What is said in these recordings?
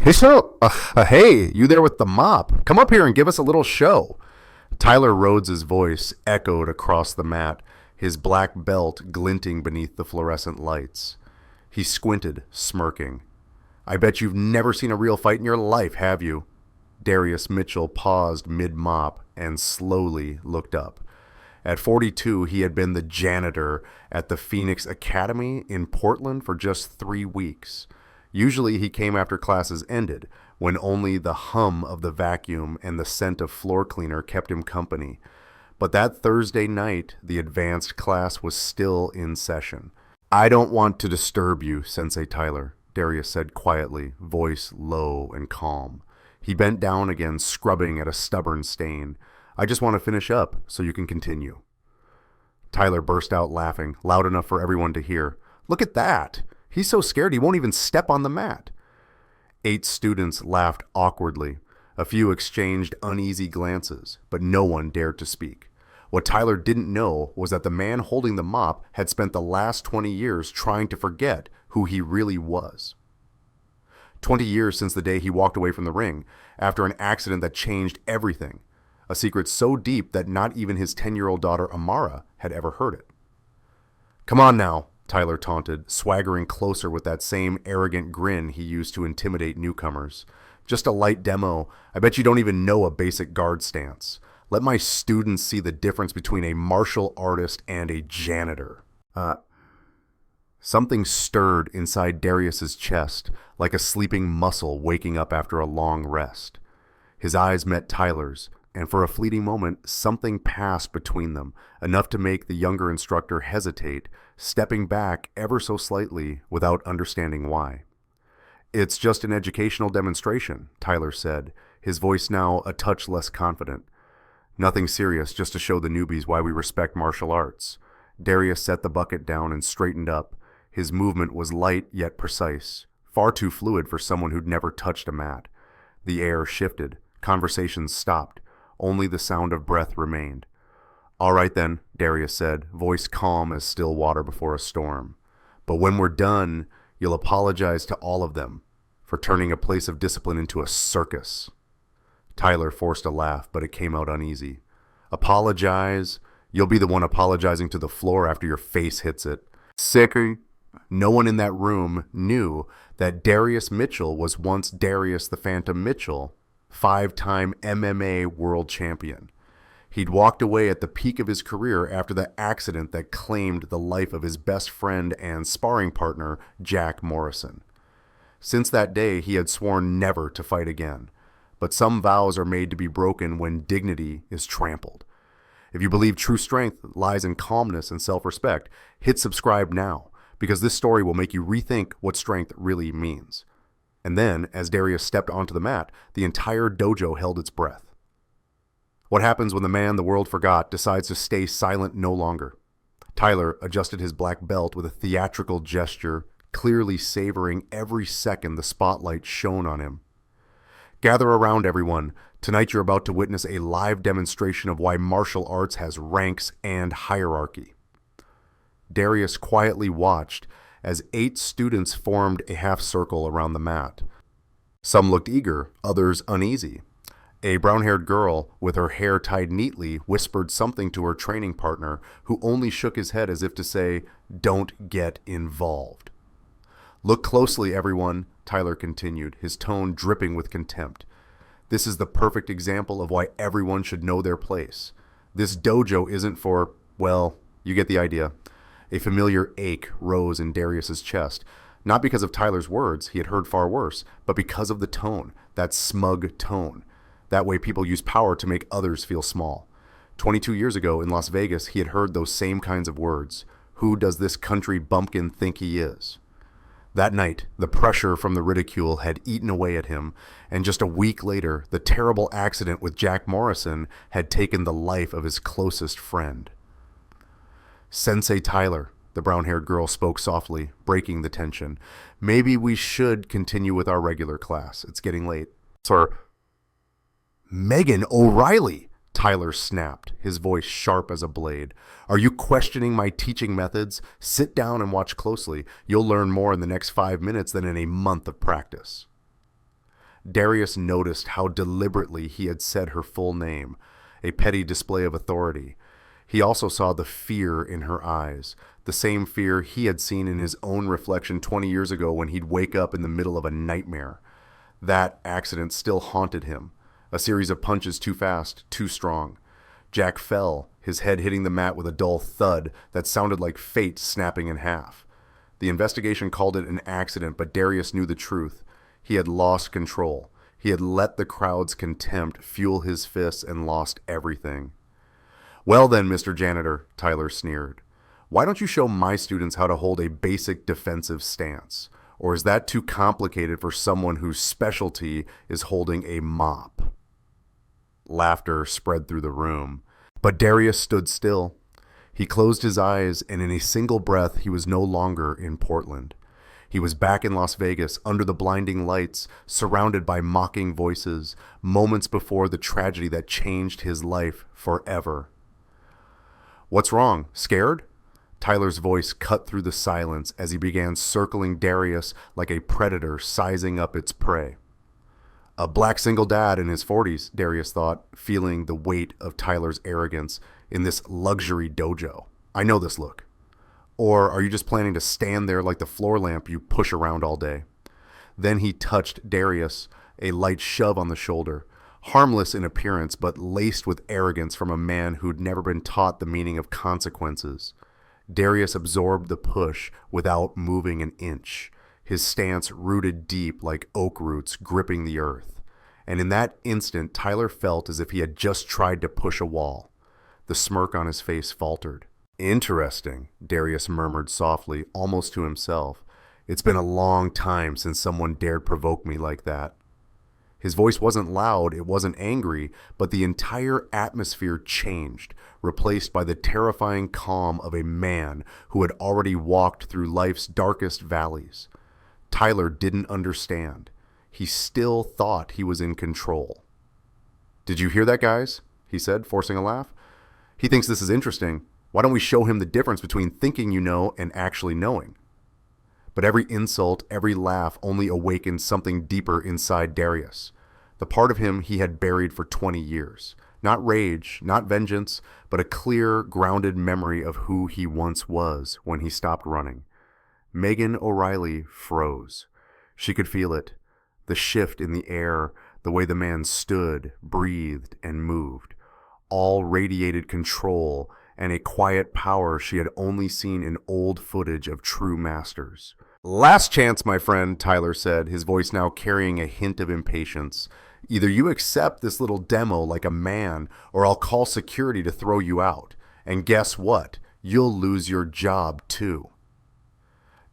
Hey, you there with the mop? Come up here and give us a little show. Tyler Rhodes' voice echoed across the mat, his black belt glinting beneath the fluorescent lights. He squinted, smirking. I bet you've never seen a real fight in your life, have you? Darius Mitchell paused mid-mop and slowly looked up. At 42, he had been the janitor at the Phoenix Academy in Portland for just 3 weeks. Usually he came after classes ended, when only the hum of the vacuum and the scent of floor cleaner kept him company. But that Thursday night, the advanced class was still in session. I don't want to disturb you, Sensei Tyler, Darius said quietly, voice low and calm. He bent down again, scrubbing at a stubborn stain. I just want to finish up so you can continue. Tyler burst out laughing, loud enough for everyone to hear. Look at that! He's so scared he won't even step on the mat. 8 students laughed awkwardly. A few exchanged uneasy glances, but no one dared to speak. What Tyler didn't know was that the man holding the mop had spent the last 20 years trying to forget who he really was. 20 years since the day he walked away from the ring, after an accident that changed everything. A secret so deep that not even his 10-year-old daughter Amara had ever heard it. Come on now, Tyler taunted, swaggering closer with that same arrogant grin he used to intimidate newcomers. Just a light demo. I bet you don't even know a basic guard stance. Let my students see the difference between a martial artist and a janitor. Something stirred inside Darius's chest, like a sleeping muscle waking up after a long rest. His eyes met Tyler's, and for a fleeting moment, something passed between them, enough to make the younger instructor hesitate, stepping back ever so slightly without understanding why. It's just an educational demonstration, Tyler said, his voice now a touch less confident. Nothing serious, just to show the newbies why we respect martial arts. Darius set the bucket down and straightened up. His movement was light yet precise, far too fluid for someone who'd never touched a mat. The air shifted, conversations stopped. Only the sound of breath remained. All right then, Darius said, voice calm as still water before a storm. But when we're done, you'll apologize to all of them for turning a place of discipline into a circus. Tyler forced a laugh, but it came out uneasy. Apologize? You'll be the one apologizing to the floor after your face hits it. Sicker. No one in that room knew that Darius Mitchell was once Darius the Phantom Mitchell, 5-time MMA world champion. He'd walked away at the peak of his career after the accident that claimed the life of his best friend and sparring partner, Jack Morrison. Since that day, he had sworn never to fight again. But some vows are made to be broken when dignity is trampled. If you believe true strength lies in calmness and self-respect, hit subscribe now, because this story will make you rethink what strength really means. And then, as Darius stepped onto the mat, the entire dojo held its breath. What happens when the man the world forgot decides to stay silent no longer? Tyler adjusted his black belt with a theatrical gesture, clearly savoring every second the spotlight shone on him. Gather around, everyone. Tonight you're about to witness a live demonstration of why martial arts has ranks and hierarchy. Darius quietly watched as 8 students formed a half circle around the mat. Some looked eager, others uneasy. A brown-haired girl, with her hair tied neatly, whispered something to her training partner, who only shook his head as if to say, "Don't get involved." Look closely, everyone, Tyler continued, his tone dripping with contempt. This is the perfect example of why everyone should know their place. This dojo isn't for, well, you get the idea. A familiar ache rose in Darius's chest, not because of Tyler's words, he had heard far worse, but because of the tone, that smug tone. That way people use power to make others feel small. 22 years ago in Las Vegas, he had heard those same kinds of words. Who does this country bumpkin think he is? That night, the pressure from the ridicule had eaten away at him, and just a week later, the terrible accident with Jack Morrison had taken the life of his closest friend. Sensei Tyler, the brown-haired girl spoke softly, breaking the tension. Maybe we should continue with our regular class. It's getting late. Sir. Megan O'Reilly, Tyler snapped, his voice sharp as a blade. Are you questioning my teaching methods? Sit down and watch closely. You'll learn more in the next 5 minutes than in a month of practice. Darius noticed how deliberately he had said her full name, a petty display of authority. He also saw the fear in her eyes, the same fear he had seen in his own reflection 20 years ago when he'd wake up in the middle of a nightmare. That accident still haunted him, a series of punches too fast, too strong. Jack fell, his head hitting the mat with a dull thud that sounded like fate snapping in half. The investigation called it an accident, but Darius knew the truth. He had lost control. He had let the crowd's contempt fuel his fists and lost everything. "Well then, Mr. Janitor," Tyler sneered, "why don't you show my students how to hold a basic defensive stance? Or is that too complicated for someone whose specialty is holding a mop?" Laughter spread through the room, but Darius stood still. He closed his eyes, and in a single breath he was no longer in Portland. He was back in Las Vegas, under the blinding lights, surrounded by mocking voices, moments before the tragedy that changed his life forever. "What's wrong? Scared?" Tyler's voice cut through the silence as he began circling Darius like a predator sizing up its prey. A black single dad in his 40s, Darius thought, feeling the weight of Tyler's arrogance in this luxury dojo. "I know this look. Or are you just planning to stand there like the floor lamp you push around all day?" Then he touched Darius, a light shove on the shoulder, harmless in appearance but laced with arrogance from a man who'd never been taught the meaning of consequences. Darius absorbed the push without moving an inch, his stance rooted deep like oak roots gripping the earth. And in that instant, Tyler felt as if he had just tried to push a wall. The smirk on his face faltered. "Interesting," Darius murmured softly, almost to himself. "It's been a long time since someone dared provoke me like that." His voice wasn't loud, it wasn't angry, but the entire atmosphere changed, replaced by the terrifying calm of a man who had already walked through life's darkest valleys. Tyler didn't understand. He still thought he was in control. "Did you hear that, guys?" he said, forcing a laugh. "He thinks this is interesting. Why don't we show him the difference between thinking you know and actually knowing?" But every insult, every laugh only awakened something deeper inside Darius. The part of him he had buried for 20 years. Not rage, not vengeance, but a clear, grounded memory of who he once was when he stopped running. Megan O'Reilly froze. She could feel it. The shift in the air, the way the man stood, breathed, and moved. All radiated control and a quiet power she had only seen in old footage of true masters. "Last chance, my friend," Tyler said, his voice now carrying a hint of impatience. "Either you accept this little demo like a man, or I'll call security to throw you out. And guess what? You'll lose your job, too."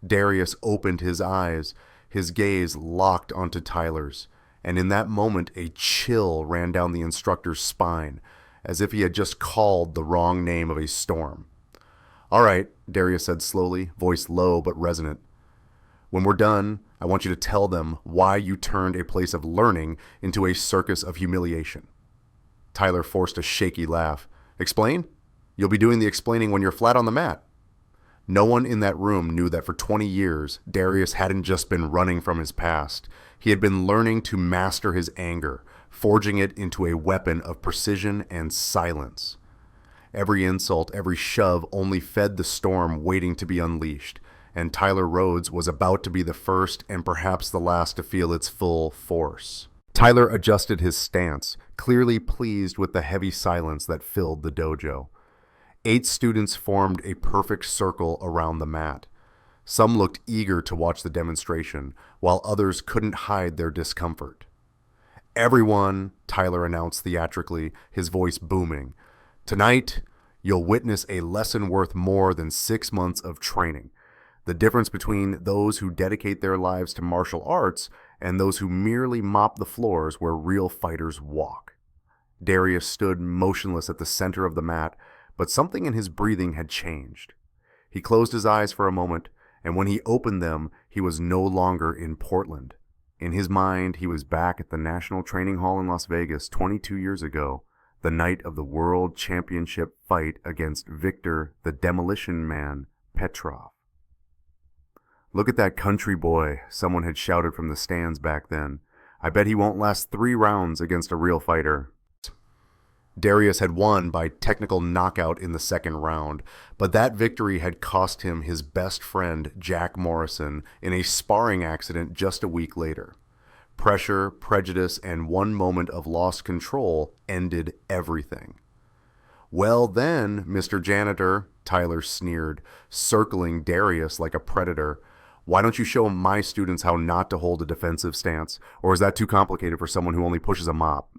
Darius opened his eyes, his gaze locked onto Tyler's, and in that moment a chill ran down the instructor's spine, as if he had just called the wrong name of a storm. "All right," Darius said slowly, voice low but resonant. "When we're done, I want you to tell them why you turned a place of learning into a circus of humiliation." Tyler forced a shaky laugh. "Explain? You'll be doing the explaining when you're flat on the mat." No one in that room knew that for 20 years, Darius hadn't just been running from his past. He had been learning to master his anger, forging it into a weapon of precision and silence. Every insult, every shove only fed the storm waiting to be unleashed, and Tyler Rhodes was about to be the first and perhaps the last to feel its full force. Tyler adjusted his stance, clearly pleased with the heavy silence that filled the dojo. 8 students formed a perfect circle around the mat. Some looked eager to watch the demonstration, while others couldn't hide their discomfort. "Everyone," Tyler announced theatrically, his voice booming, "tonight, you'll witness a lesson worth more than 6 months of training. The difference between those who dedicate their lives to martial arts and those who merely mop the floors where real fighters walk." Darius stood motionless at the center of the mat, but something in his breathing had changed. He closed his eyes for a moment, and when he opened them, he was no longer in Portland. In his mind, he was back at the National Training Hall in Las Vegas 22 years ago, the night of the World Championship fight against Victor the Demolition Man Petrov. "Look at that country boy," someone had shouted from the stands back then. I bet he won't last 3 rounds against a real fighter. Darius had won by technical knockout in the second round, but that victory had cost him his best friend, Jack Morrison, in a sparring accident just a week later. Pressure, prejudice, and one moment of lost control ended everything. Well then, Mr. Janitor, Tyler sneered, circling Darius like a predator. Why don't you show my students how not to hold a defensive stance? Or is that too complicated for someone who only pushes a mop?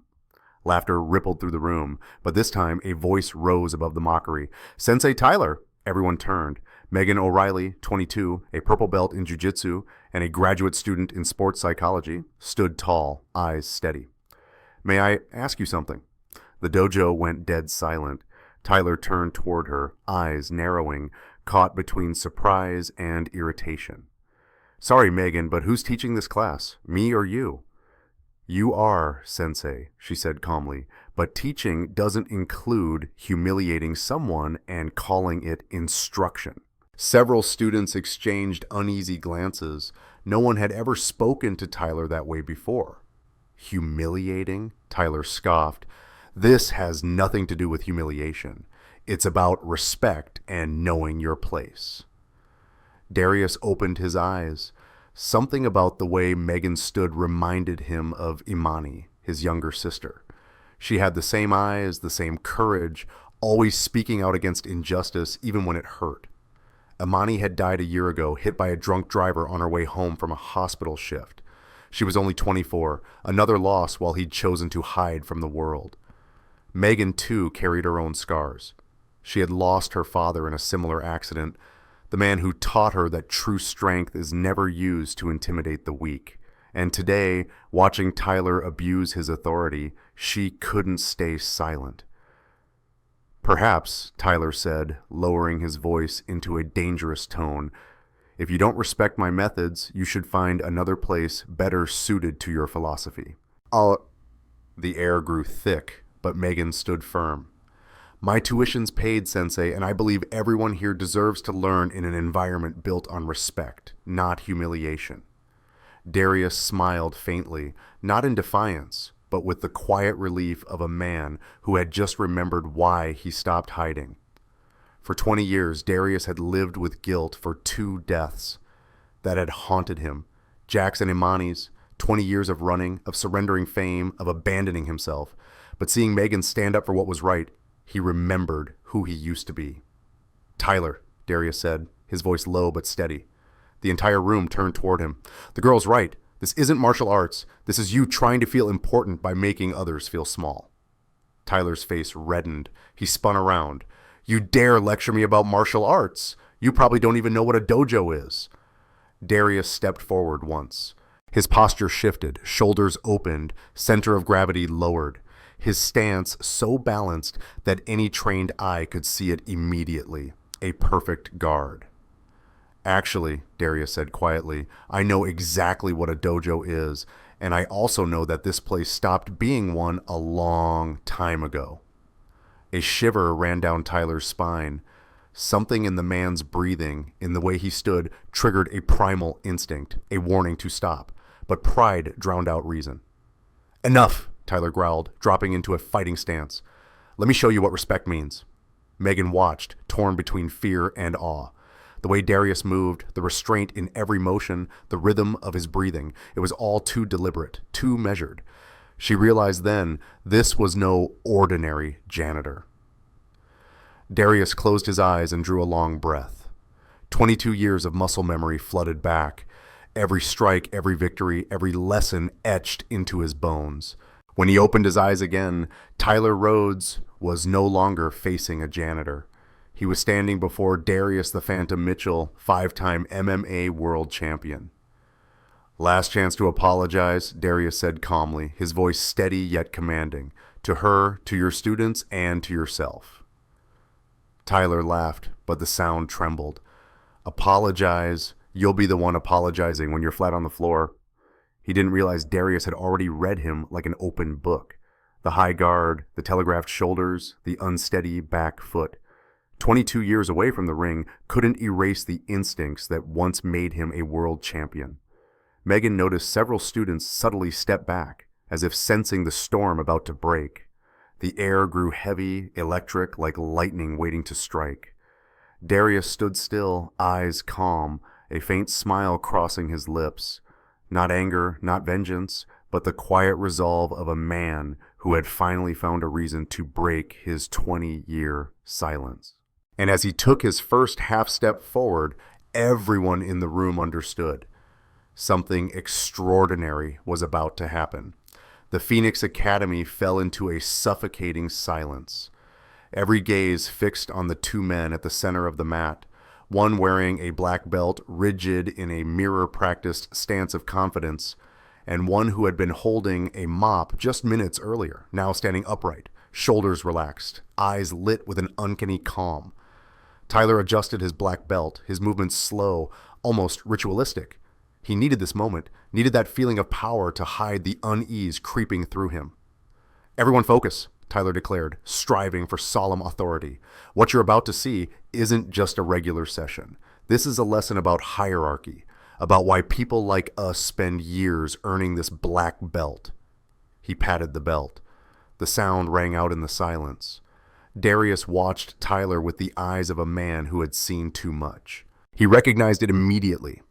Laughter rippled through the room, but this time a voice rose above the mockery. Sensei Tyler! Everyone turned. Megan O'Reilly, 22, a purple belt in jiu-jitsu and a graduate student in sports psychology, stood tall, eyes steady. May I ask you something? The dojo went dead silent. Tyler turned toward her, eyes narrowing, caught between surprise and irritation. Sorry, Megan, but who's teaching this class? Me or you? You are, Sensei, she said calmly, but teaching doesn't include humiliating someone and calling it instruction. Several students exchanged uneasy glances. No one had ever spoken to Tyler that way before. Humiliating? Tyler scoffed. This has nothing to do with humiliation. It's about respect and knowing your place. Darius opened his eyes. Something about the way Megan stood reminded him of Imani, his younger sister. She had the same eyes, the same courage, always speaking out against injustice even when it hurt. Imani had died a year ago, hit by a drunk driver on her way home from a hospital shift. She was only 24, another loss while he'd chosen to hide from the world. Megan, too, carried her own scars. She had lost her father in a similar accident, the man who taught her that true strength is never used to intimidate the weak. And today, watching Tyler abuse his authority, she couldn't stay silent. Perhaps, Tyler said, lowering his voice into a dangerous tone, if you don't respect my methods, you should find another place better suited to your philosophy. The air grew thick, but Megan stood firm. My tuition's paid, Sensei, and I believe everyone here deserves to learn in an environment built on respect, not humiliation. Darius smiled faintly, not in defiance, but with the quiet relief of a man who had just remembered why he stopped hiding. For 20 years, Darius had lived with guilt for 2 deaths that had haunted him. Jack's and Imani's, 20 years of running, of surrendering fame, of abandoning himself. But seeing Megan stand up for what was right, he remembered who he used to be. Tyler, Darius said, his voice low but steady. The entire room turned toward him. The girl's right. This isn't martial arts. This is you trying to feel important by making others feel small. Tyler's face reddened. He spun around. You dare lecture me about martial arts? You probably don't even know what a dojo is. Darius stepped forward once. His posture shifted, shoulders opened, center of gravity lowered. His stance so balanced that any trained eye could see it immediately. A perfect guard. Actually, Darius said quietly, I know exactly what a dojo is, and I also know that this place stopped being one a long time ago. A shiver ran down Tyler's spine. Something in the man's breathing, in the way he stood, triggered a primal instinct, a warning to stop. But pride drowned out reason. Enough! Tyler growled, dropping into a fighting stance. Let me show you what respect means. Megan watched, torn between fear and awe. The way Darius moved, the restraint in every motion, the rhythm of his breathing, it was all too deliberate, too measured. She realized then this was no ordinary janitor. Darius closed his eyes and drew a long breath. 22 years of muscle memory flooded back. Every strike, every victory, every lesson etched into his bones. When he opened his eyes again, Tyler Rhodes was no longer facing a janitor. He was standing before Darius the Phantom Mitchell, 5-time MMA world champion. Last chance to apologize, Darius said calmly, his voice steady yet commanding. To her, to your students, and to yourself. Tyler laughed, but the sound trembled. Apologize. You'll be the one apologizing when you're flat on the floor. He didn't realize Darius had already read him like an open book. The high guard, the telegraphed shoulders, the unsteady back foot. 22 years away from the ring couldn't erase the instincts that once made him a world champion. Megan noticed several students subtly step back, as if sensing the storm about to break. The air grew heavy, electric, like lightning waiting to strike. Darius stood still, eyes calm, a faint smile crossing his lips. Not anger, not vengeance, but the quiet resolve of a man who had finally found a reason to break his 20-year silence. And as he took his first half step forward, everyone in the room understood. Something extraordinary was about to happen. The Phoenix Academy fell into a suffocating silence. Every gaze fixed on the two men at the center of the mat, one wearing a black belt, rigid in a mirror-practiced stance of confidence, and one who had been holding a mop just minutes earlier, now standing upright, shoulders relaxed, eyes lit with an uncanny calm. Tyler adjusted his black belt, his movements slow, almost ritualistic. He needed this moment, needed that feeling of power to hide the unease creeping through him. "Everyone focus," Tyler declared, striving for solemn authority. "What you're about to see isn't just a regular session. This is a lesson about hierarchy, about why people like us spend years earning this black belt." He patted the belt. The sound rang out in the silence. Darius watched Tyler with the eyes of a man who had seen too much. He recognized it immediately.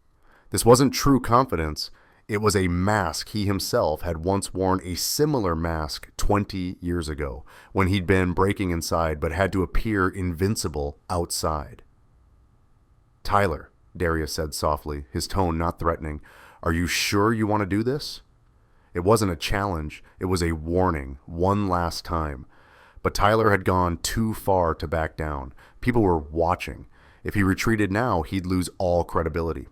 This wasn't true confidence. It was a mask he himself had once worn, a similar mask 20 years ago, when he'd been breaking inside but had to appear invincible outside. "Tyler," Darius said softly, his tone not threatening, "are you sure you want to do this?" It wasn't a challenge, it was a warning, one last time. But Tyler had gone too far to back down. People were watching. If he retreated now, he'd lose all credibility.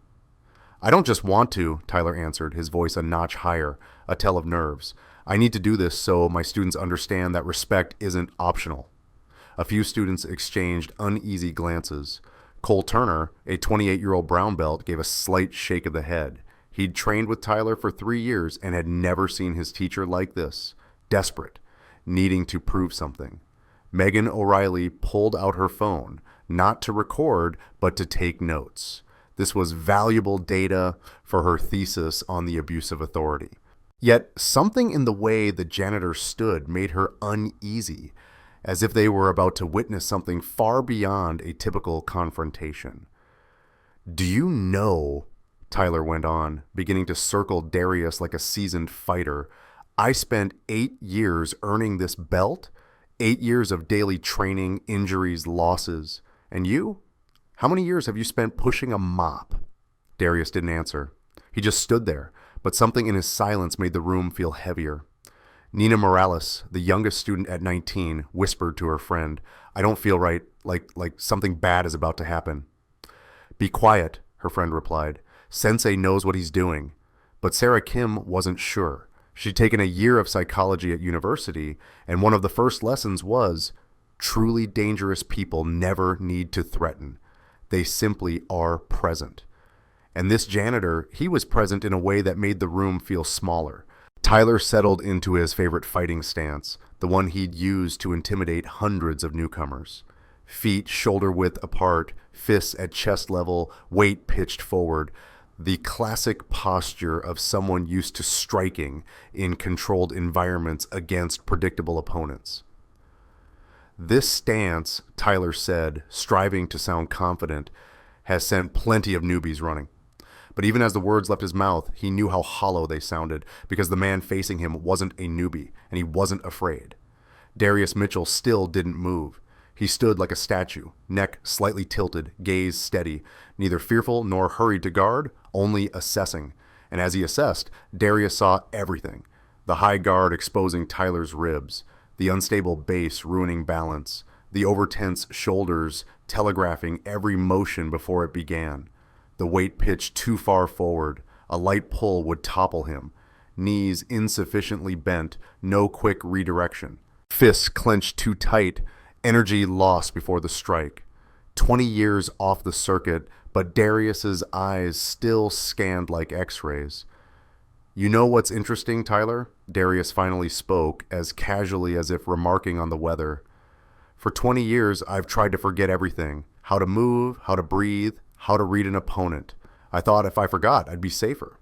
"I don't just want to," Tyler answered, his voice a notch higher, a tell of nerves. "I need to do this so my students understand that respect isn't optional." A few students exchanged uneasy glances. Cole Turner, a 28-year-old brown belt, gave a slight shake of the head. He'd trained with Tyler for 3 years and had never seen his teacher like this, desperate, needing to prove something. Megan O'Reilly pulled out her phone, not to record, but to take notes. This was valuable data for her thesis on the abuse of authority. Yet something in the way the janitor stood made her uneasy, as if they were about to witness something far beyond a typical confrontation. "Do you know," Tyler went on, beginning to circle Darius like a seasoned fighter, "I spent 8 years earning this belt? 8 years of daily training, injuries, losses. And you? How many years have you spent pushing a mop?" Darius didn't answer. He just stood there, but something in his silence made the room feel heavier. Nina Morales, the youngest student at 19, whispered to her friend, "I don't feel right, like something bad is about to happen." "Be quiet," her friend replied. "Sensei knows what he's doing." But Sarah Kim wasn't sure. She'd taken a year of psychology at university, and one of the first lessons was, truly dangerous people never need to threaten. They simply are present. And this janitor, he was present in a way that made the room feel smaller. Tyler settled into his favorite fighting stance, the one he'd used to intimidate hundreds of newcomers. Feet shoulder-width apart, fists at chest level, weight pitched forward. The classic posture of someone used to striking in controlled environments against predictable opponents. "This stance," Tyler said, striving to sound confident, "has sent plenty of newbies running." But even as the words left his mouth, he knew how hollow they sounded, because the man facing him wasn't a newbie, and he wasn't afraid. Darius Mitchell still didn't move. He stood like a statue, neck slightly tilted, gaze steady, neither fearful nor hurried to guard, only assessing. And as he assessed, Darius saw everything. The high guard exposing Tyler's ribs, the unstable base ruining balance, the over-tense shoulders telegraphing every motion before it began. The weight pitched too far forward, a light pull would topple him. Knees insufficiently bent, no quick redirection. Fists clenched too tight, energy lost before the strike. 20 years off the circuit, but Darius's eyes still scanned like x-rays. "You know what's interesting, Tyler?" Darius finally spoke, as casually as if remarking on the weather. "For 20 years, I've tried to forget everything. How to move, how to breathe, how to read an opponent. I thought if I forgot, I'd be safer.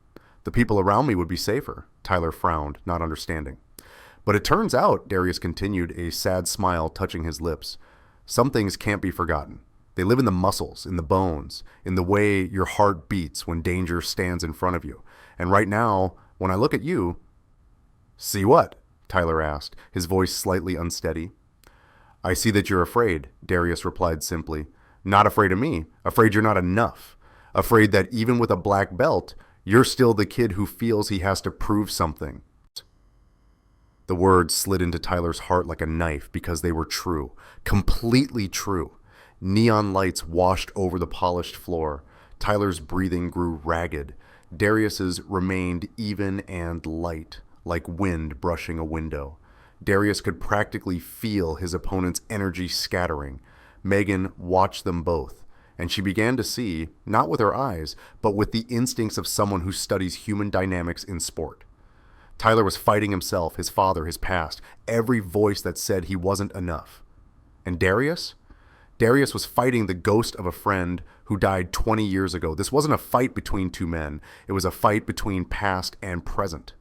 The people around me would be safer. Tyler frowned, not understanding. But it turns out, Darius continued, a sad smile touching his lips, some things can't be forgotten. They live in the muscles, in the bones, in the way your heart beats when danger stands in front of you. And right now, when I look at you... See what? Tyler asked, his voice slightly unsteady. I see that you're afraid, Darius replied simply. Not afraid of me. Afraid you're not enough. Afraid that even with a black belt, you're still the kid who feels he has to prove something. The words slid into Tyler's heart like a knife because they were true. Completely true. Neon lights washed over the polished floor. Tyler's breathing grew ragged. Darius's remained even and light, like wind brushing a window. Darius could practically feel his opponent's energy scattering. Megan watched them both, and she began to see, not with her eyes, but with the instincts of someone who studies human dynamics in sport. Tyler was fighting himself, his father, his past, every voice that said he wasn't enough. And Darius? Darius was fighting the ghost of a friend who died 20 years ago. This wasn't a fight between two men. It was a fight between past and present.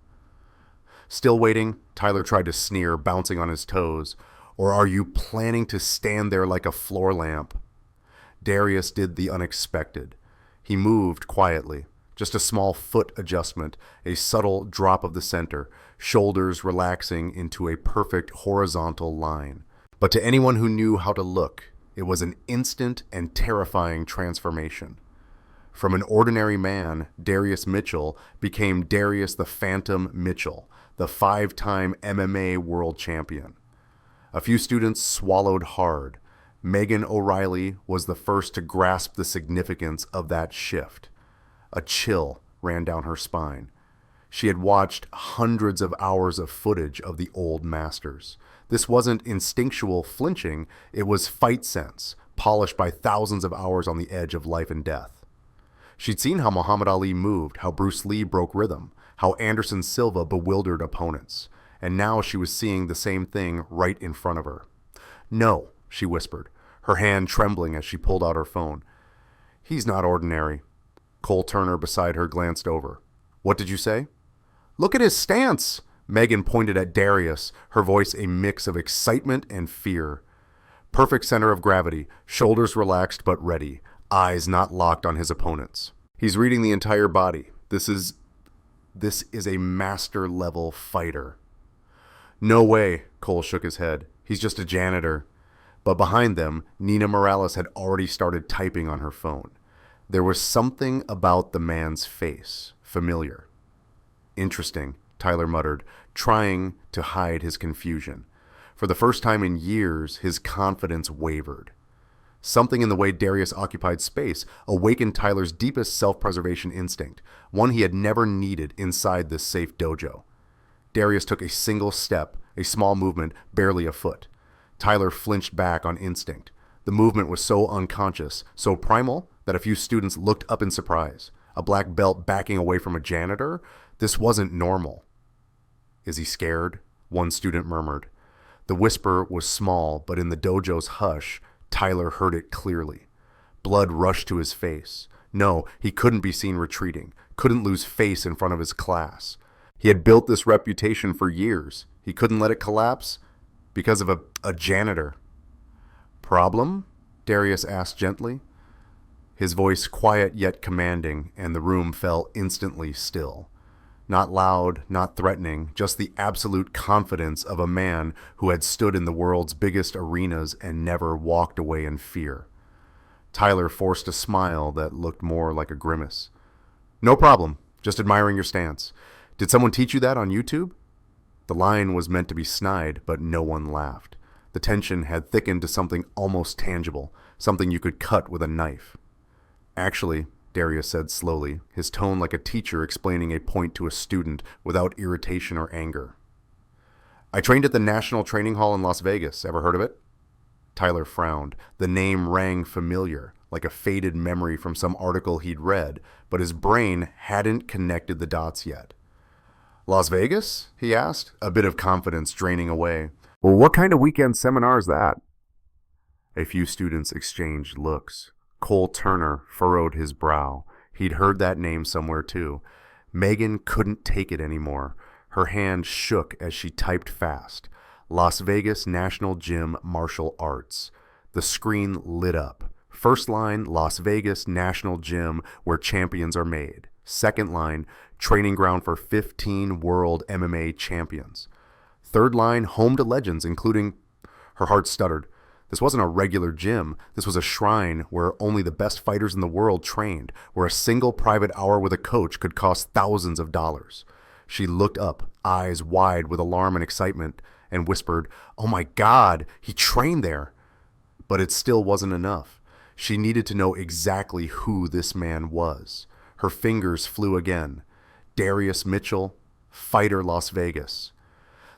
Still waiting, Tyler tried to sneer, bouncing on his toes. Or are you planning to stand there like a floor lamp? Darius did the unexpected. He moved quietly. Just a small foot adjustment, a subtle drop of the center, shoulders relaxing into a perfect horizontal line. But to anyone who knew how to look, it was an instant and terrifying transformation. From an ordinary man, Darius Mitchell became Darius the Phantom Mitchell, the 5-time MMA world champion. A few students swallowed hard. Megan O'Reilly was the first to grasp the significance of that shift. A chill ran down her spine. She had watched hundreds of hours of footage of the old masters. This wasn't instinctual flinching, it was fight sense, polished by thousands of hours on the edge of life and death. She'd seen how Muhammad Ali moved, how Bruce Lee broke rhythm, how Anderson Silva bewildered opponents, and now she was seeing the same thing right in front of her. No, she whispered, her hand trembling as she pulled out her phone. He's not ordinary. Cole Turner beside her glanced over. What did you say? Look at his stance! Megan pointed at Darius, her voice a mix of excitement and fear. Perfect center of gravity, shoulders relaxed but ready, eyes not locked on his opponents. He's reading the entire body. This is a master-level fighter. No way, Cole shook his head. He's just a janitor. But behind them, Nina Morales had already started typing on her phone. There was something about the man's face, familiar. Interesting, Tyler muttered, trying to hide his confusion. For the first time in years, his confidence wavered. Something in the way Darius occupied space awakened Tyler's deepest self-preservation instinct, one he had never needed inside this safe dojo. Darius took a single step, a small movement, barely a foot. Tyler flinched back on instinct. The movement was so unconscious, so primal, that a few students looked up in surprise. A black belt backing away from a janitor? This wasn't normal. Is he scared? One student murmured. The whisper was small, but in the dojo's hush, Tyler heard it clearly. Blood rushed to his face. No, he couldn't be seen retreating, couldn't lose face in front of his class. He had built this reputation for years. He couldn't let it collapse because of a janitor. Problem? Darius asked gently. His voice quiet yet commanding, and the room fell instantly still. Not loud, not threatening, just the absolute confidence of a man who had stood in the world's biggest arenas and never walked away in fear. Tyler forced a smile that looked more like a grimace. No problem, just admiring your stance. Did someone teach you that on YouTube? The line was meant to be snide, but no one laughed. The tension had thickened to something almost tangible, something you could cut with a knife. Actually, Darius said slowly, his tone like a teacher explaining a point to a student without irritation or anger. I trained at the National Training Hall in Las Vegas. Ever heard of it? Tyler frowned. The name rang familiar, like a faded memory from some article he'd read, but his brain hadn't connected the dots yet. Las Vegas? He asked, a bit of confidence draining away. Well, what kind of weekend seminar is that? A few students exchanged looks. Cole Turner furrowed his brow. He'd heard that name somewhere too. Megan couldn't take it anymore. Her hand shook as she typed fast. Las Vegas National Gym Martial Arts. The screen lit up. First line, Las Vegas National Gym, where champions are made. Second line, training ground for 15 world MMA champions. Third line, home to legends, including... Her heart stuttered. This wasn't a regular gym. This was a shrine where only the best fighters in the world trained, where a single private hour with a coach could cost thousands of dollars. She looked up, eyes wide with alarm and excitement, and whispered, "Oh my God, he trained there." But it still wasn't enough. She needed to know exactly who this man was. Her fingers flew again. Darius Mitchell, Fighter Las Vegas.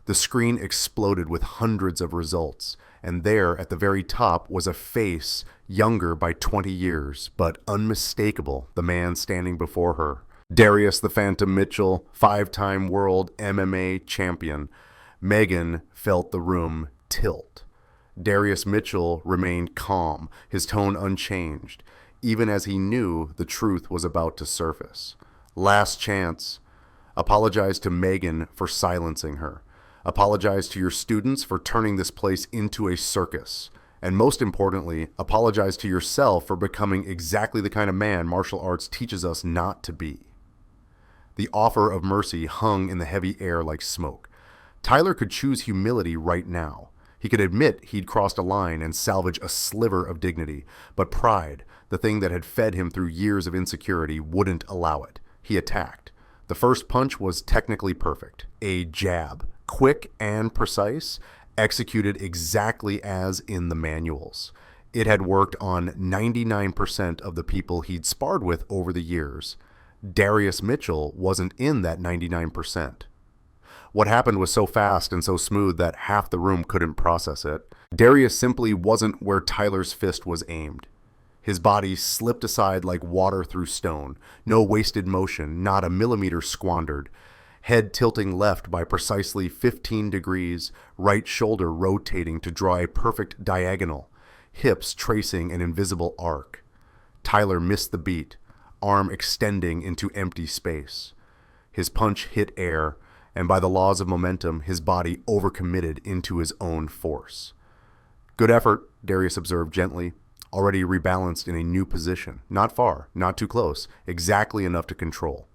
The screen exploded with hundreds of results, and there at the very top was a face younger by 20 years, but unmistakable, the man standing before her. Darius the Phantom Mitchell, 5-time world MMA champion. Megan felt the room tilt. Darius Mitchell remained calm, his tone unchanged, even as he knew the truth was about to surface. Last chance. Apologize to Megan for silencing her. Apologize to your students for turning this place into a circus. And most importantly, apologize to yourself for becoming exactly the kind of man martial arts teaches us not to be. The offer of mercy hung in the heavy air like smoke. Tyler could choose humility right now. He could admit he'd crossed a line and salvage a sliver of dignity, but pride, the thing that had fed him through years of insecurity, wouldn't allow it. He attacked. The first punch was technically perfect. A jab, quick and precise, executed exactly as in the manuals. It had worked on 99% of the people he'd sparred with over the years. Darius Mitchell wasn't in that 99%. What happened was so fast and so smooth that half the room couldn't process it. Darius simply wasn't where Tyler's fist was aimed. His body slipped aside like water through stone. No wasted motion, not a millimeter squandered. Head tilting left by precisely 15 degrees, right shoulder rotating to draw a perfect diagonal, hips tracing an invisible arc. Tyler missed the beat, arm extending into empty space. His punch hit air, and by the laws of momentum, his body overcommitted into his own force. Good effort, Darius observed gently, already rebalanced in a new position. Not far, not too close, exactly enough to control.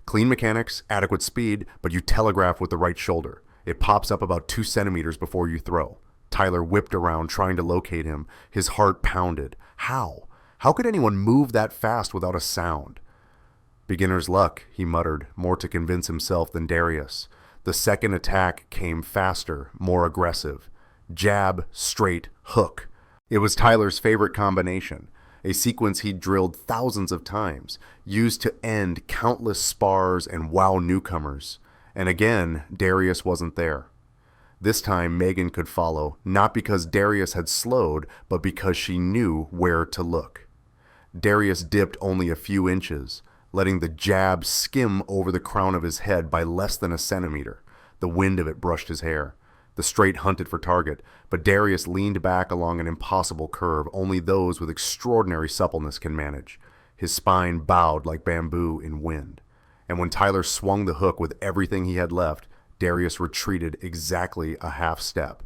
Clean mechanics, adequate speed, but you telegraph with the right shoulder. It pops up about 2 centimeters before you throw. Tyler whipped around, trying to locate him. His heart pounded. How? How could anyone move that fast without a sound? Beginner's luck, he muttered, more to convince himself than Darius. The second attack came faster, more aggressive. Jab, straight, hook. It was Tyler's favorite combination, a sequence he'd drilled thousands of times, used to end countless spars and wow newcomers. And again, Darius wasn't there. This time, Megan could follow, not because Darius had slowed, but because she knew where to look. Darius dipped only a few inches, letting the jab skim over the crown of his head by less than a centimeter. The wind of it brushed his hair. The straight hunted for target, but Darius leaned back along an impossible curve only those with extraordinary suppleness can manage. His spine bowed like bamboo in wind. And when Tyler swung the hook with everything he had left, Darius retreated exactly a half step.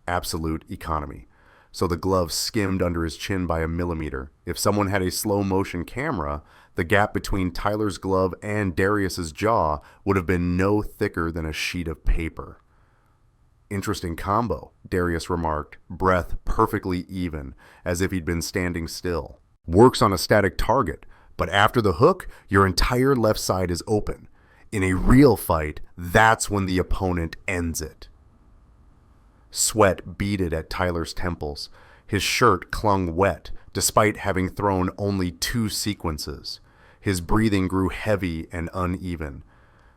Absolute economy. So the glove skimmed under his chin by a millimeter. If someone had a slow motion camera, the gap between Tyler's glove and Darius's jaw would have been no thicker than a sheet of paper. Interesting combo, Darius remarked, breath perfectly even, as if he'd been standing still. Works on a static target, but after the hook, your entire left side is open. In a real fight, that's when the opponent ends it. Sweat beaded at Tyler's temples. His shirt clung wet, despite having thrown only 2 sequences. His breathing grew heavy and uneven.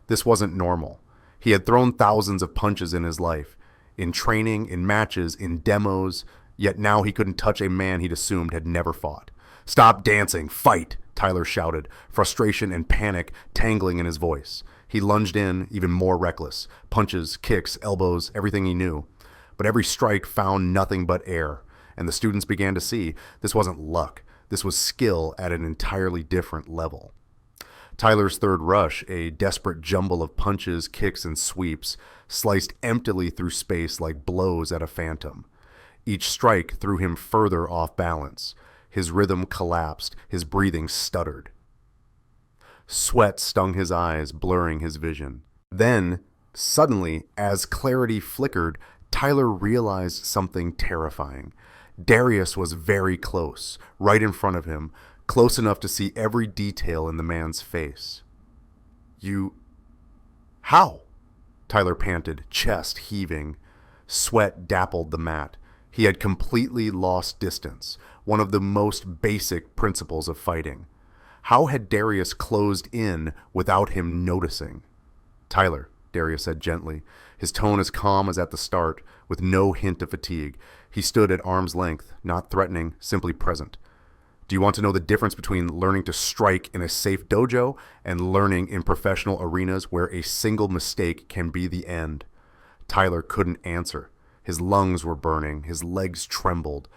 This wasn't normal. He had thrown thousands of punches in his life, in training, in matches, in demos, yet now he couldn't touch a man he'd assumed had never fought. "Stop dancing! Fight!" Tyler shouted, frustration and panic tangling in his voice. He lunged in, even more reckless. Punches, kicks, elbows, everything he knew. But every strike found nothing but air, and the students began to see this wasn't luck. This was skill at an entirely different level. Tyler's third rush, a desperate jumble of punches, kicks, and sweeps, sliced emptily through space like blows at a phantom. Each strike threw him further off balance. His rhythm collapsed, his breathing stuttered. Sweat stung his eyes, blurring his vision. Then, suddenly, as clarity flickered, Tyler realized something terrifying. Darius was very close, right in front of him, close enough to see every detail in the man's face. "You... how?" Tyler panted, chest heaving. Sweat dappled the mat. He had completely lost distance, one of the most basic principles of fighting. How had Darius closed in without him noticing? "Tyler," Darius said gently, his tone as calm as at the start, with no hint of fatigue. He stood at arm's length, not threatening, simply present. "Do you want to know the difference between learning to strike in a safe dojo and learning in professional arenas where a single mistake can be the end?" Tyler couldn't answer. His lungs were burning, his legs trembled.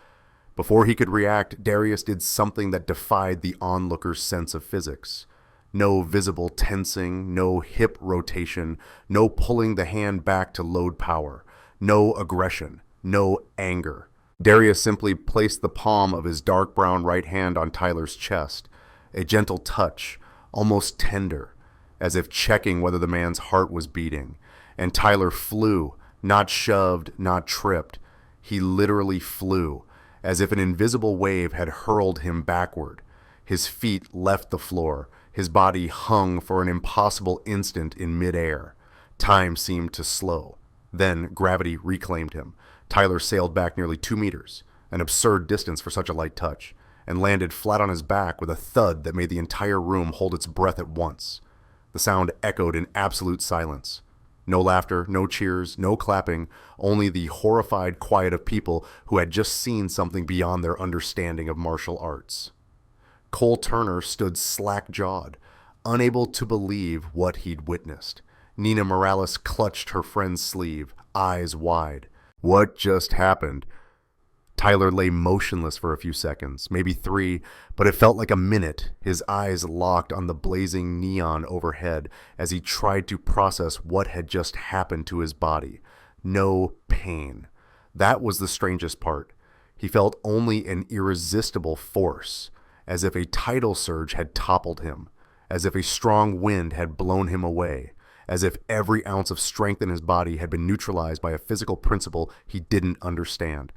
Before he could react, Darius did something that defied the onlooker's sense of physics. No visible tensing, no hip rotation, no pulling the hand back to load power, no aggression, no anger. Darius simply placed the palm of his dark brown right hand on Tyler's chest, a gentle touch, almost tender, as if checking whether the man's heart was beating. And Tyler flew, not shoved, not tripped. He literally flew, as if an invisible wave had hurled him backward. His feet left the floor. His body hung for an impossible instant in midair. Time seemed to slow. Then gravity reclaimed him. Tyler sailed back nearly 2 meters, an absurd distance for such a light touch, and landed flat on his back with a thud that made the entire room hold its breath at once. The sound echoed in absolute silence. No laughter, no cheers, no clapping, only the horrified quiet of people who had just seen something beyond their understanding of martial arts. Cole Turner stood slack-jawed, unable to believe what he'd witnessed. Nina Morales clutched her friend's sleeve, eyes wide. What just happened? Tyler lay motionless for a few seconds, maybe 3, but it felt like a minute, his eyes locked on the blazing neon overhead as he tried to process what had just happened to his body. No pain. That was the strangest part. He felt only an irresistible force, as if a tidal surge had toppled him, as if a strong wind had blown him away, as if every ounce of strength in his body had been neutralized by a physical principle he didn't understand.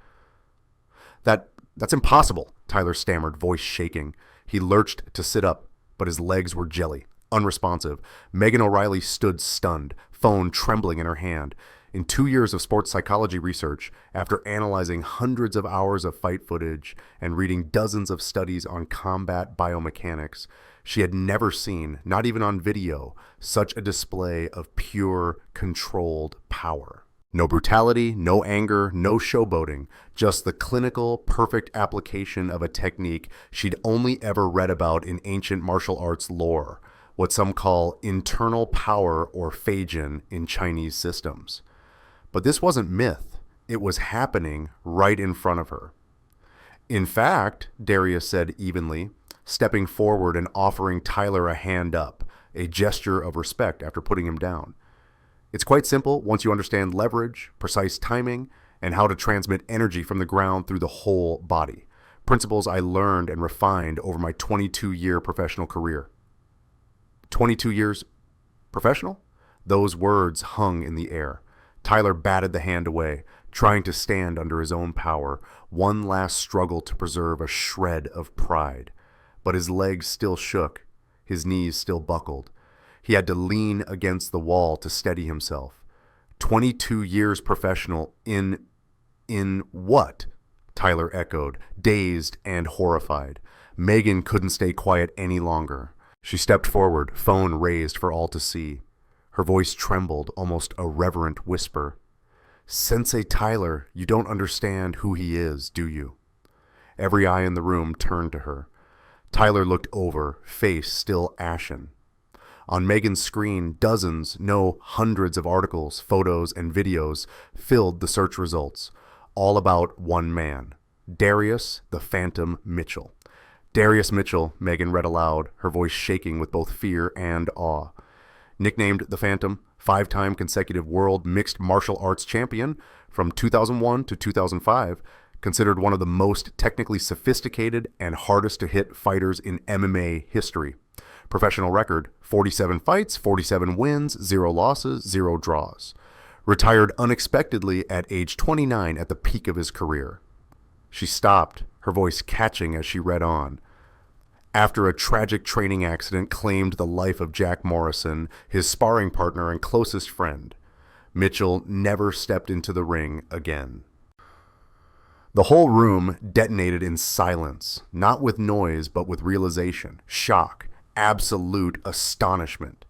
That's impossible, Tyler stammered, voice shaking. He lurched to sit up, but his legs were jelly, unresponsive. Megan O'Reilly stood stunned, phone trembling in her hand. In 2 years of sports psychology research, after analyzing hundreds of hours of fight footage and reading dozens of studies on combat biomechanics, she had never seen, not even on video, such a display of pure, controlled power. No brutality, no anger, no showboating, just the clinical, perfect application of a technique she'd only ever read about in ancient martial arts lore, what some call internal power or feijin in Chinese systems. But this wasn't myth. It was happening right in front of her. "In fact," Darius said evenly, stepping forward and offering Tyler a hand up, a gesture of respect after putting him down. "It's quite simple once you understand leverage, precise timing, and how to transmit energy from the ground through the whole body. Principles I learned and refined over my 22-year professional career." 22 years professional? Those words hung in the air. Tyler batted the hand away, trying to stand under his own power, one last struggle to preserve a shred of pride. But his legs still shook, his knees still buckled. He had to lean against the wall to steady himself. 22 years professional in what? Tyler echoed, dazed and horrified. Megan couldn't stay quiet any longer. She stepped forward, phone raised for all to see. Her voice trembled, almost a reverent whisper. "Sensei Tyler, you don't understand who he is, do you?" Every eye in the room turned to her. Tyler looked over, face still ashen. On Megan's screen, dozens, no, hundreds of articles, photos, and videos filled the search results, all about one man, Darius the Phantom Mitchell. Darius Mitchell, Megan read aloud, her voice shaking with both fear and awe. Nicknamed the Phantom, 5-time consecutive world mixed martial arts champion from 2001 to 2005, considered one of the most technically sophisticated and hardest to hit fighters in MMA history. Professional record, 47 fights, 47 wins, 0 losses, 0 draws. Retired unexpectedly at age 29 at the peak of his career. She stopped, her voice catching as she read on. After a tragic training accident claimed the life of Jack Morrison, his sparring partner and closest friend, Mitchell never stepped into the ring again. The whole room detonated in silence, not with noise but with realization, shock, absolute astonishment.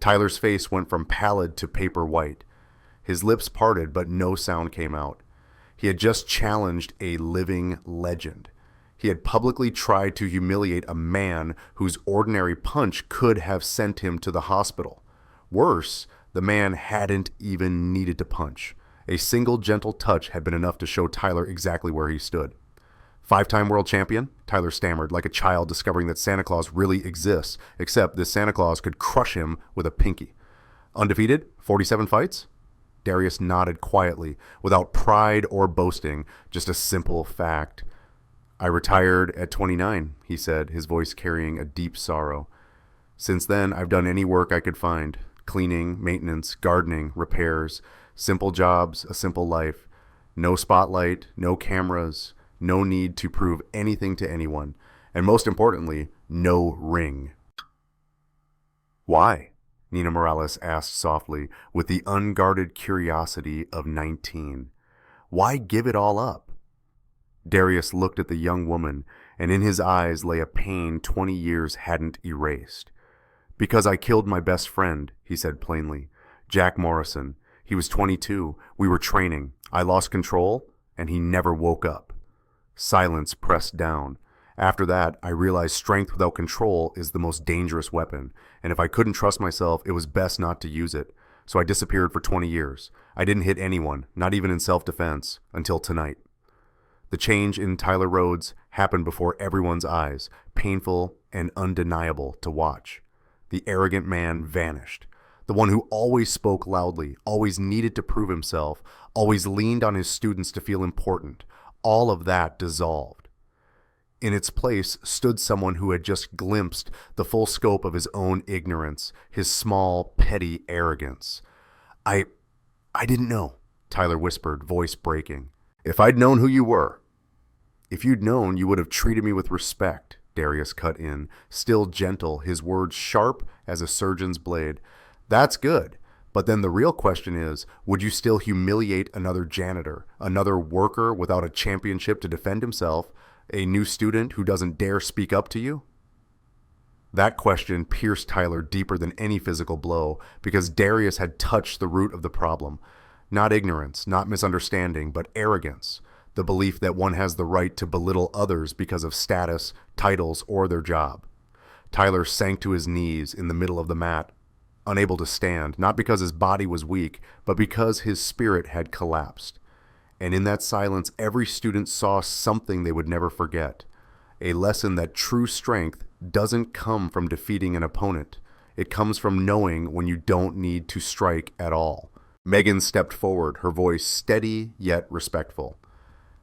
Tyler's face went from pallid to paper white. His lips parted but no sound came out. He had just challenged a living legend. He had publicly tried to humiliate a man whose ordinary punch could have sent him to the hospital. Worse, the man hadn't even needed to punch. A single gentle touch had been enough to show Tyler exactly where he stood. 5-time world champion? Tyler stammered, like a child discovering that Santa Claus really exists, except this Santa Claus could crush him with a pinky. Undefeated? 47 fights? Darius nodded quietly, without pride or boasting, just a simple fact. I retired at 29, he said, his voice carrying a deep sorrow. Since then, I've done any work I could find. Cleaning, maintenance, gardening, repairs, simple jobs, a simple life. No spotlight, no cameras, no need to prove anything to anyone, and most importantly, no ring. Why? Nina Morales asked softly, with the unguarded curiosity of 19. Why give it all up? Darius looked at the young woman, and in his eyes lay a pain 20 years hadn't erased. Because I killed my best friend, he said plainly. Jack Morrison. He was 22. We were training. I lost control, and he never woke up. Silence pressed down. After that, I realized strength without control is the most dangerous weapon, and if I couldn't trust myself, it was best not to use it. So I disappeared for 20 years. I didn't hit anyone, not even in self-defense, until tonight. The change in Tyler Rhodes happened before everyone's eyes, painful and undeniable to watch. The arrogant man vanished. The one who always spoke loudly, always needed to prove himself, always leaned on his students to feel important. All of that dissolved. In its place stood someone who had just glimpsed the full scope of his own ignorance, his small, petty arrogance. I didn't know, Tyler whispered, voice breaking. If I'd known who you were. If you'd known, you would have treated me with respect, Darius cut in, still gentle, his words sharp as a surgeon's blade. That's good. But then the real question is, would you still humiliate another janitor, another worker without a championship to defend himself, a new student who doesn't dare speak up to you? That question pierced Tyler deeper than any physical blow, because Darius had touched the root of the problem. Not ignorance, not misunderstanding, but arrogance. The belief that one has the right to belittle others because of status, titles, or their job. Tyler sank to his knees in the middle of the mat, unable to stand, not because his body was weak, but because his spirit had collapsed. And in that silence, every student saw something they would never forget. A lesson that true strength doesn't come from defeating an opponent. It comes from knowing when you don't need to strike at all. Megan stepped forward, her voice steady yet respectful.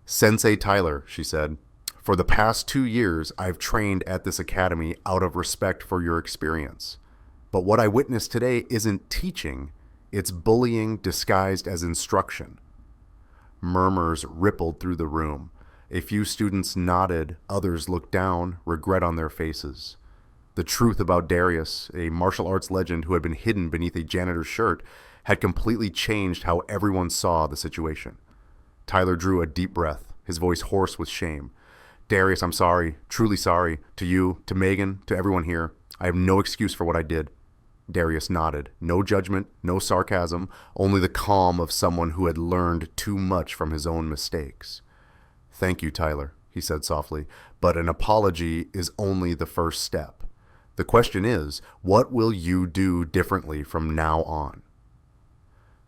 Sensei Tyler, she said, for the past 2 years, I've trained at this academy out of respect for your experience. But what I witnessed today isn't teaching, it's bullying disguised as instruction. Murmurs rippled through the room. A few students nodded, others looked down, regret on their faces. The truth about Darius, a martial arts legend who had been hidden beneath a janitor's shirt, had completely changed how everyone saw the situation. Tyler drew a deep breath, his voice hoarse with shame. Darius, I'm sorry, truly sorry, to you, to Megan, to everyone here. I have no excuse for what I did. Darius nodded. No judgment, no sarcasm, only the calm of someone who had learned too much from his own mistakes. Thank you, Tyler, he said softly, but an apology is only the first step. The question is, what will you do differently from now on?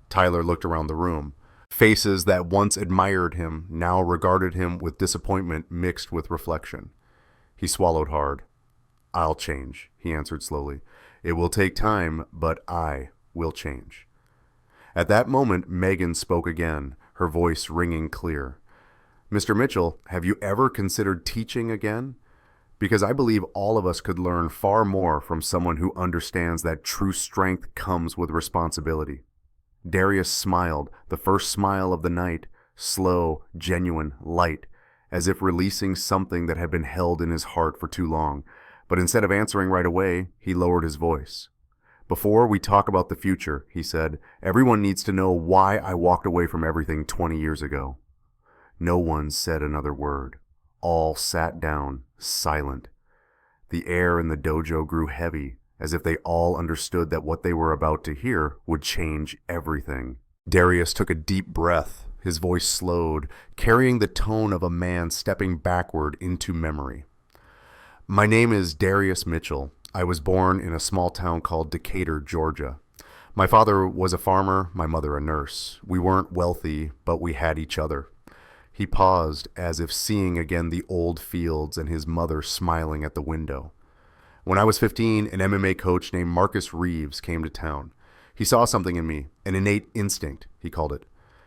Tyler looked around the room. Faces that once admired him now regarded him with disappointment mixed with reflection. He swallowed hard. I'll change, he answered slowly. It will take time, but I will change. At that moment, Megan spoke again, her voice ringing clear. Mr. Mitchell, have you ever considered teaching again? Because I believe all of us could learn far more from someone who understands that true strength comes with responsibility. Darius smiled, the first smile of the night, slow, genuine, light, as if releasing something that had been held in his heart for too long. But instead of answering right away, he lowered his voice. Before we talk about the future, he said, everyone needs to know why I walked away from everything 20 years ago. No one said another word. All sat down, silent. The air in the dojo grew heavy, as if they all understood that what they were about to hear would change everything. Darius took a deep breath. His voice slowed, carrying the tone of a man stepping backward into memory. My name is Darius Mitchell. I was born in a small town called Decatur, Georgia. My father was a farmer, my mother a nurse. We weren't wealthy, but we had each other. He paused, as if seeing again the old fields and his mother smiling at the window. When I was 15, an MMA coach named Marcus Reeves came to town. He saw something in me, an innate instinct, he called it.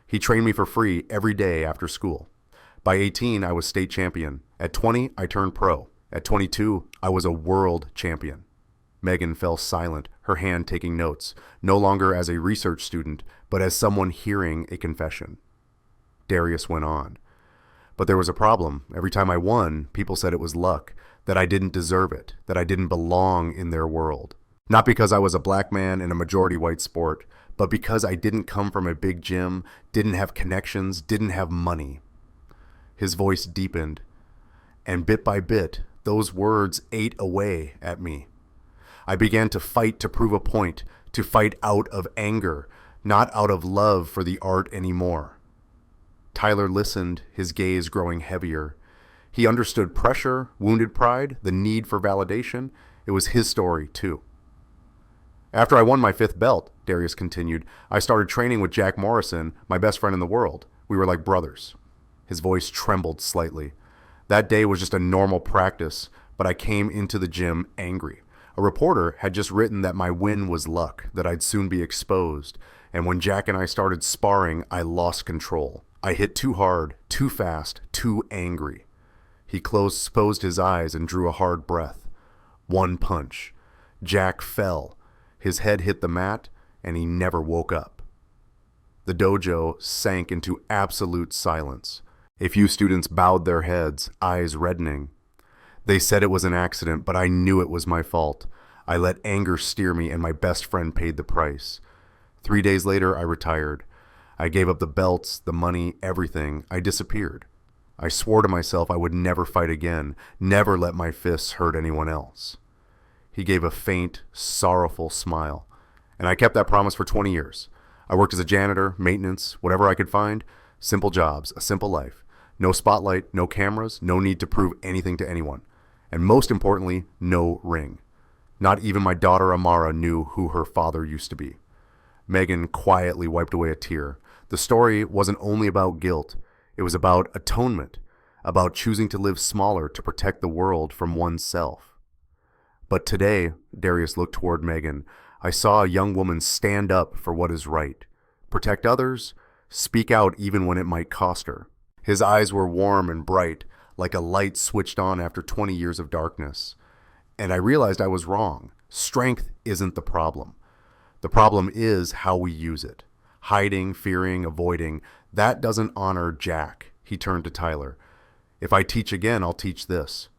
He trained me for free every day after school. By 18, I was state champion. At 20, I turned pro. At 22, I was a world champion. Megan fell silent, her hand taking notes, no longer as a research student, but as someone hearing a confession. Darius went on. But there was a problem. Every time I won, people said it was luck, that I didn't deserve it, that I didn't belong in their world. Not because I was a black man in a majority white sport, but because I didn't come from a big gym, didn't have connections, didn't have money. His voice deepened, and bit by bit, those words ate away at me. I began to fight to prove a point, to fight out of anger, not out of love for the art anymore. Tyler listened, his gaze growing heavier. He understood pressure, wounded pride, the need for validation. It was his story, too. After I won my 5th belt, Darius continued, I started training with Jack Morrison, my best friend in the world. We were like brothers. His voice trembled slightly. That day was just a normal practice, but I came into the gym angry. A reporter had just written that my win was luck, that I'd soon be exposed, and when Jack and I started sparring, I lost control. I hit too hard, too fast, too angry. He closed his eyes and drew a hard breath. One punch. Jack fell. His head hit the mat, and he never woke up. The dojo sank into absolute silence. A few students bowed their heads, eyes reddening. They said it was an accident, but I knew it was my fault. I let anger steer me, and my best friend paid the price. 3 days later, I retired. I gave up the belts, the money, everything. I disappeared. I swore to myself I would never fight again, never let my fists hurt anyone else. He gave a faint, sorrowful smile, and I kept that promise for 20 years. I worked as a janitor, maintenance, whatever I could find. Simple jobs, a simple life. No spotlight, no cameras, no need to prove anything to anyone. And most importantly, no ring. Not even my daughter Amara knew who her father used to be. Megan quietly wiped away a tear. The story wasn't only about guilt. It was about atonement, about choosing to live smaller to protect the world from oneself. But today, Darius looked toward Megan. I saw a young woman stand up for what is right. Protect others, speak out even when it might cost her. His eyes were warm and bright, like a light switched on after 20 years of darkness. And I realized I was wrong. Strength isn't the problem. The problem is how we use it. Hiding, fearing, avoiding, that doesn't honor Jack. He turned to Tyler. If I teach again, I'll teach this.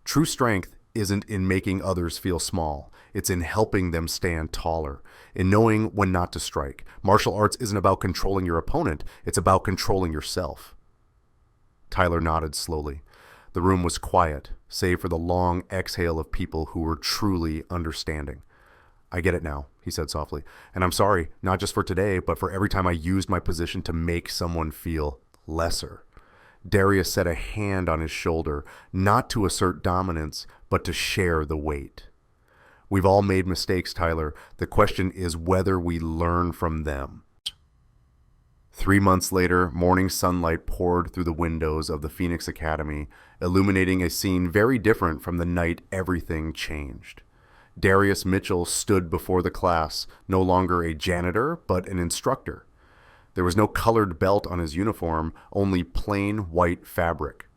True strength isn't in making others feel small. It's in helping them stand taller, in knowing when not to strike. Martial arts isn't about controlling your opponent. It's about controlling yourself. Tyler nodded slowly. The room was quiet, save for the long exhale of people who were truly understanding. I get it now, he said softly. And I'm sorry, not just for today, but for every time I used my position to make someone feel lesser. Darius set a hand on his shoulder, not to assert dominance, but to share the weight. We've all made mistakes, Tyler. The question is whether we learn from them. 3 months later, morning sunlight poured through the windows of the Phoenix Academy, illuminating a scene very different from the night everything changed. Darius Mitchell stood before the class, no longer a janitor, but an instructor. There was no colored belt on his uniform, only plain white fabric.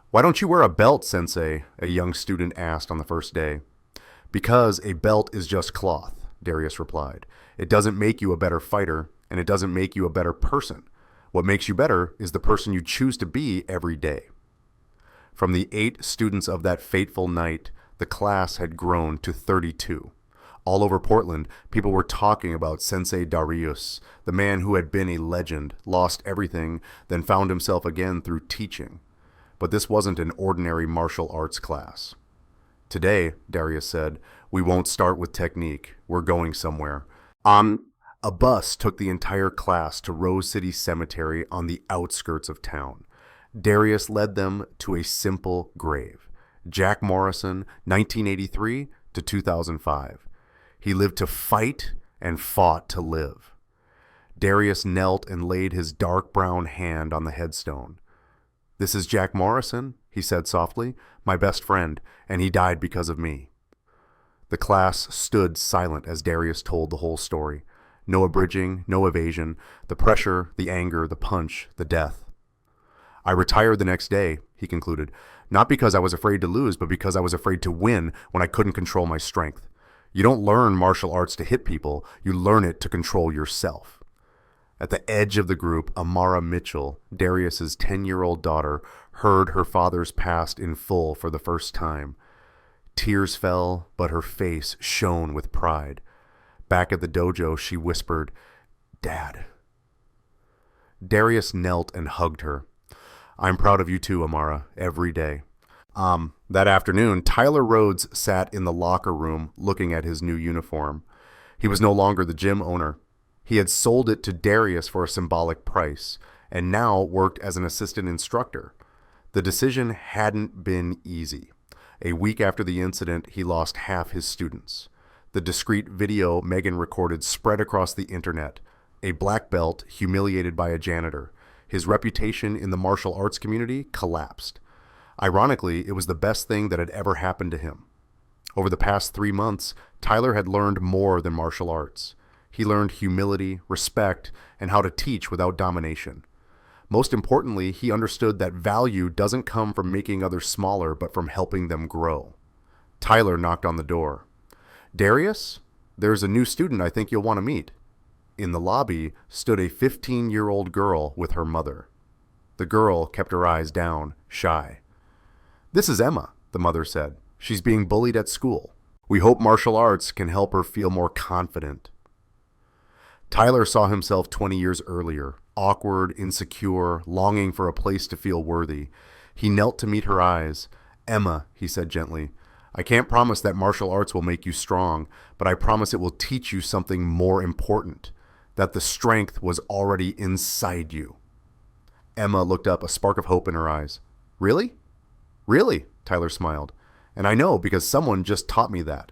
"Why don't you wear a belt, Sensei?" a young student asked on the first day. "Because a belt is just cloth," Darius replied. "It doesn't make you a better fighter, and it doesn't make you a better person. What makes you better is the person you choose to be every day." From the 8 students of that fateful night, the class had grown to 32. All over Portland, people were talking about Sensei Darius, the man who had been a legend, lost everything, then found himself again through teaching. But this wasn't an ordinary martial arts class. "Today," Darius said, "we won't start with technique. We're going somewhere." A bus took the entire class to Rose City Cemetery on the outskirts of town. Darius led them to a simple grave. Jack Morrison, 1983 to 2005. He lived to fight and fought to live. Darius knelt and laid his dark brown hand on the headstone. "This is Jack Morrison," he said softly, "my best friend, and he died because of me." The class stood silent as Darius told the whole story. No abridging, no evasion, the pressure, the anger, the punch, the death. "I retired the next day," he concluded, "not because I was afraid to lose, but because I was afraid to win when I couldn't control my strength. You don't learn martial arts to hit people, you learn it to control yourself." At the edge of the group, Amara Mitchell, Darius's 10-year-old daughter, heard her father's past in full for the first time. Tears fell, but her face shone with pride. Back at the dojo, she whispered, "Dad." Darius knelt and hugged her. "I'm proud of you too, Amara, every day." That afternoon, Tyler Rhodes sat in the locker room looking at his new uniform. He was no longer the gym owner. He had sold it to Darius for a symbolic price, and now worked as an assistant instructor. The decision hadn't been easy. A week after the incident, he lost half his students. The discreet video Megan recorded spread across the internet. A black belt humiliated by a janitor. His reputation in the martial arts community collapsed. Ironically, it was the best thing that had ever happened to him. Over the past 3 months, Tyler had learned more than martial arts. He learned humility, respect, and how to teach without domination. Most importantly, he understood that value doesn't come from making others smaller, but from helping them grow. Tyler knocked on the door. "Darius, there's a new student I think you'll want to meet." In the lobby stood a 15-year-old girl with her mother. The girl kept her eyes down, shy. "This is Emma," the mother said. "She's being bullied at school. We hope martial arts can help her feel more confident." Tyler saw himself 20 years earlier, awkward, insecure, longing for a place to feel worthy. He knelt to meet her eyes. "Emma," he said gently, "I can't promise that martial arts will make you strong, but I promise it will teach you something more important, that the strength was already inside you." Emma looked up, a spark of hope in her eyes. "Really?" "Really," Tyler smiled. "And I know because someone just taught me that."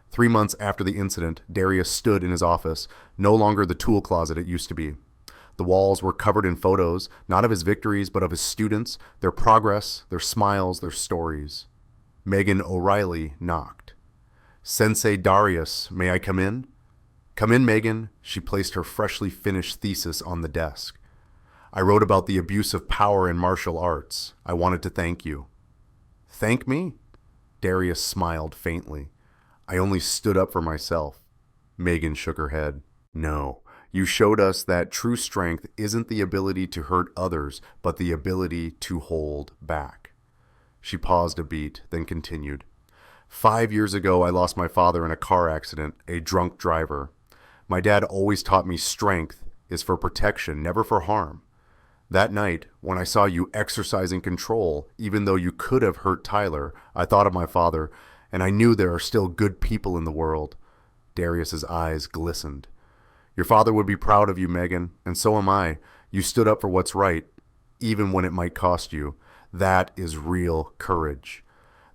3 months after the incident, Darius stood in his office, no longer the tool closet it used to be. The walls were covered in photos, not of his victories, but of his students, their progress, their smiles, their stories. Megan O'Reilly knocked. "Sensei Darius, may I come in?" "Come in, Megan." She placed her freshly finished thesis on the desk. "I wrote about the abuse of power in martial arts. I wanted to thank you." "Thank me?" Darius smiled faintly. "I only stood up for myself." Megan shook her head. "No, you showed us that true strength isn't the ability to hurt others, but the ability to hold back." She paused a beat, then continued. 5 years ago, I lost my father in a car accident, a drunk driver. My dad always taught me strength is for protection, never for harm. That night, when I saw you exercising control, even though you could have hurt Tyler, I thought of my father, and I knew there are still good people in the world. Darius's eyes glistened. Your father would be proud of you, Megan, and so am I. You stood up for what's right, even when it might cost you. That is real courage.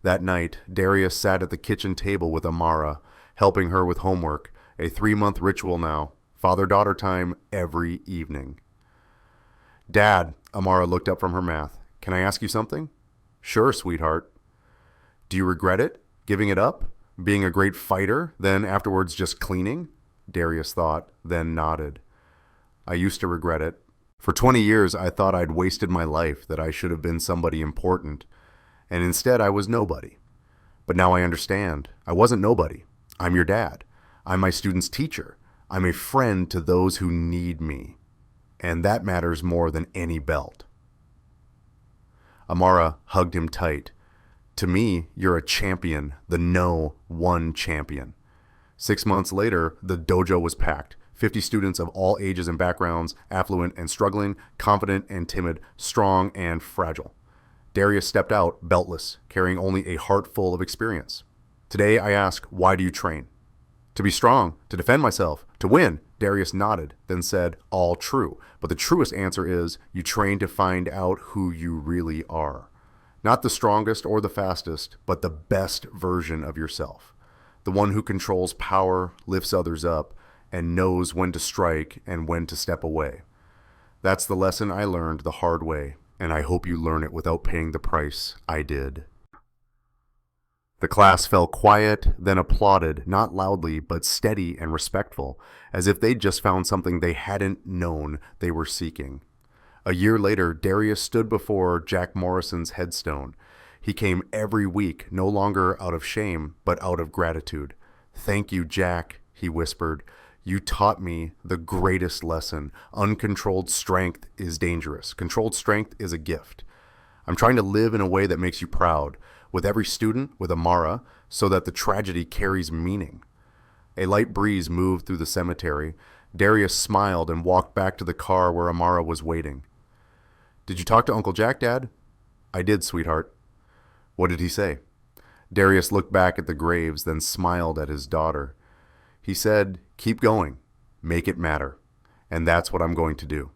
That night, Darius sat at the kitchen table with Amara, helping her with homework, a 3-month ritual now, Father-daughter time every evening. Dad, Amara looked up from her math. Can I ask you something? Sure, sweetheart. Do you regret it? Giving it up? Being a great fighter, then afterwards just cleaning? Darius thought, then nodded. I used to regret it. For 20 years, I thought I'd wasted my life, that I should have been somebody important. And instead, I was nobody. But now I understand. I wasn't nobody. I'm your dad. I'm my student's teacher. I'm a friend to those who need me. And that matters more than any belt. Amara hugged him tight. To me, you're a champion, the one champion. 6 months later, the dojo was packed. 50 students of all ages and backgrounds, affluent and struggling, confident and timid, strong and fragile. Darius stepped out, beltless, carrying only a heart full of experience. Today I ask, why do you train? To be strong, to defend myself, to win. Darius nodded, then said, all true. But the truest answer is, you train to find out who you really are. Not the strongest or the fastest, but the best version of yourself. The one who controls power, lifts others up, and knows when to strike and when to step away. That's the lesson I learned the hard way, and I hope you learn it without paying the price I did. The class fell quiet, then applauded, not loudly, but steady and respectful, as if they'd just found something they hadn't known they were seeking. A year later, Darius stood before Jack Morrison's headstone. He came every week, no longer out of shame, but out of gratitude. Thank you, Jack, he whispered. You taught me the greatest lesson. Uncontrolled strength is dangerous. Controlled strength is a gift. I'm trying to live in a way that makes you proud, with every student, with Amara, so that the tragedy carries meaning. A light breeze moved through the cemetery. Darius smiled and walked back to the car where Amara was waiting. Did you talk to Uncle Jack, Dad? I did, sweetheart. What did he say? Darius looked back at the graves, then smiled at his daughter. He said, keep going. Make it matter. And that's what I'm going to do.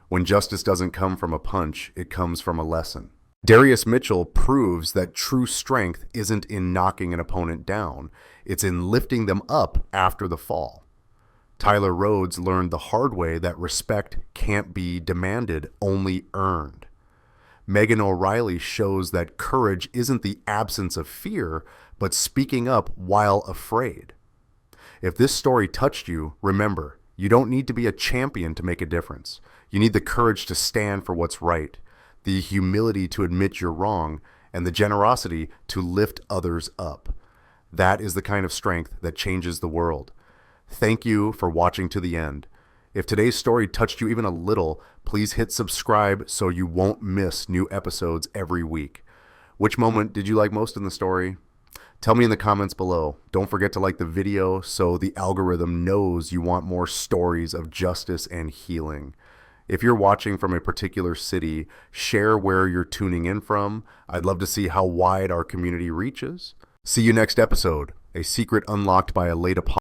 When justice doesn't come from a punch, it comes from a lesson. Darius Mitchell proves that true strength isn't in knocking an opponent down. It's in lifting them up after the fall. Tyler Rhodes learned the hard way that respect can't be demanded, only earned. Megan O'Reilly shows that courage isn't the absence of fear, but speaking up while afraid. If this story touched you, remember, you don't need to be a champion to make a difference. You need the courage to stand for what's right, the humility to admit you're wrong, and the generosity to lift others up. That is the kind of strength that changes the world. Thank you for watching to the end. If today's story touched you even a little, please hit subscribe so you won't miss new episodes every week. Which moment did you like most in the story? Tell me in the comments below. Don't forget to like the video so the algorithm knows you want more stories of justice and healing. If you're watching from a particular city, share where you're tuning in from. I'd love to see how wide our community reaches. See you next episode. A secret unlocked by a late apology.